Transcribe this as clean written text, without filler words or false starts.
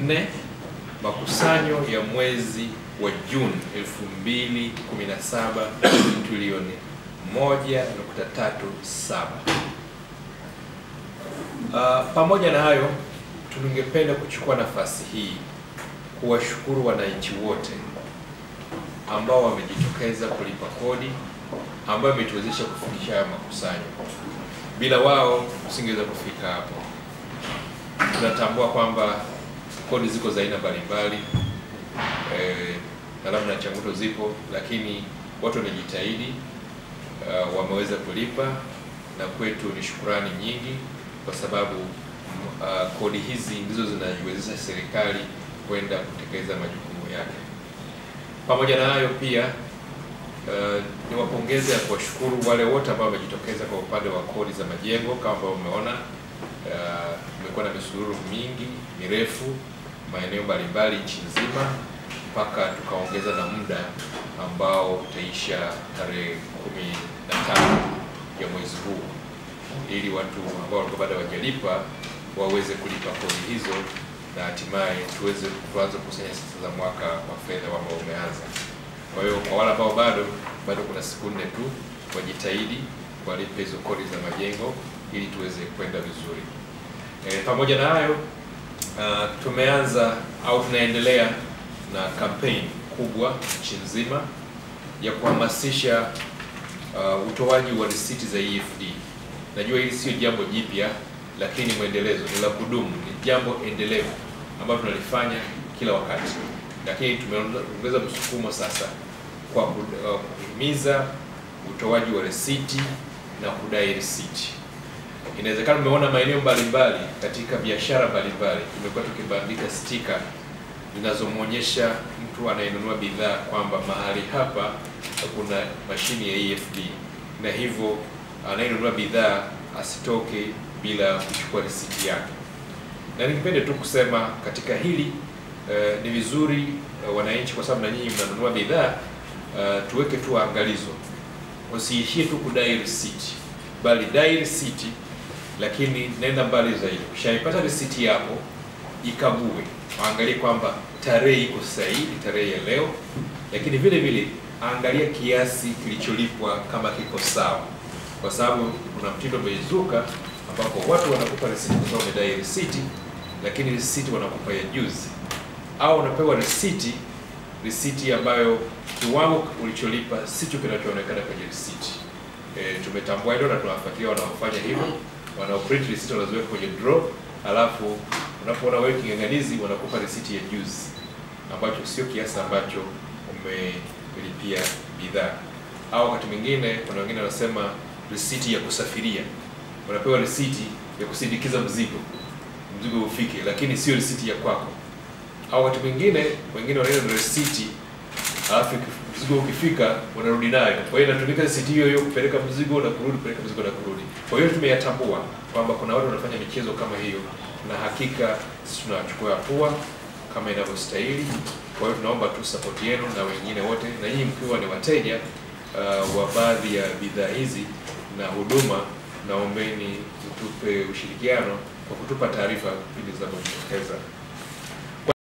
4, makusanyo ya mwezi wa Juni 2017 trilioni 1.37. Pamoja na hayo, tungependa kuchukua nafasi hii kuwashukuru wananchi wote ambao wamejitokeza kulipa kodi, ambao wametuwezesha kufikisha haya makusanyo. Bila wao tusingeweza kufika hapo. Tunatambua kwamba kodi ziko za aina mbalimbali, na labda changamoto zipo, lakini watu wamejitahidi, wameweza kulipa, na kwetu ni shukrani nyingi, kwa sababu kodi hizi ndizo zinaiwezesha serikali kwenda kutekeleza majukumu yake. Pamoja na hayo pia niwapongeze na kuwashukuru wale wote ambao wamejitokeza kwa upande wa kodi za majengo. Kama ambavyo umeona, tumekuwa na misururu mingi mirefu maeneo mbalimbali nchi nzima, mpaka tukaongeza na muda ambao utaisha tarehe 15 ya mwezi huu, ili watu ambao walikuwa bado hawajalipa waweze kulipa kodi hizo, na hatimaye tuanze kukusanya sasa za mwaka wa fedha ambao umeanza. Kwa hiyo kwa wale ambao bado kuna siku 4 tu, wajitahidi walipe hizo kodi za majengo ili tuweze kwenda vizuri. Pamoja na hayo, tumeanza au tunaendelea na kampeni kubwa nchi nzima ya kuhamasisha utoaji wa risiti za EFD. Najua hili sio jambo jipya, lakini mwendelezo, ni la kudumu, ni jambo endelevu ambalo tunalifanya kila wakati, lakini tumeongeza msukumo sasa kwa kuhimiza utoaji wa risiti na kudai risiti. Inawezekana umeona maeneo mbalimbali katika biashara mbalimbali tumekuwa tukibandika stika zinazomwonyesha mtu anayenunua bidhaa kwamba mahali hapa kuna mashine ya EFD, na hivyo anayenunua bidhaa asitoke bila kuchukua risiti yake. Na ningepende tu kusema katika hili ni vizuri wananchi, kwa sababu na nyinyi mnanunua bidhaa, tuweke tu angalizo, usiishie tu kudai risiti, bali dai risiti, lakini nenda mbali zaidi. Ukishaipata risiti yako, ikague, angalia kwamba tarehe iko sahihi, tarehe ya leo, lakini vile vile angalia kiasi kilicholipwa kama kiko sawa, kwa sababu kuna mtindo umeizuka ambapo watu wanakupa risiti kwa sababu wamedai risiti, lakini risiti wanakupa ya juzi, au unapewa risiti ambayo kiwango ulicholipa sicho kinachoonekana kwenye risiti. Tumetambua hilo na tunawafuatilia wanaofanya hivyo, wanaoprint risiti wanaziweka kwenye draw, alafu unapoona wewe kinganganizi wanakupa risiti ya juzi ambacho sio kiasi ambacho umelipia bidhaa. Au wakati mwingine kuna wengine wanasema risiti ya kusafiria, unapewa risiti ya kusindikiza mzigo ufike, lakini sio risiti ya kwako. Au wakati mwingine wengine wanaenda na risiti, alafu mzigo ukifika wanarudi nayo. Kwa hiyo inatumika risiti hiyo kupeleka mzigo na kurudi, kupeleka mzigo na kurudi. Kwa hiyo tumeyatambua kwamba kuna watu wanafanya michezo kama hiyo, na hakika sisi tunachukua hatua kama inavyostahili. Kwa hiyo tunaomba tu support yenu na wengine wote, na nyinyi mkiwa ni wateja wa baadhi ya bidhaa hizi na huduma, naombeni tutupe ushirikiano kwa kutupa taarifa pindi zinapojitokeza.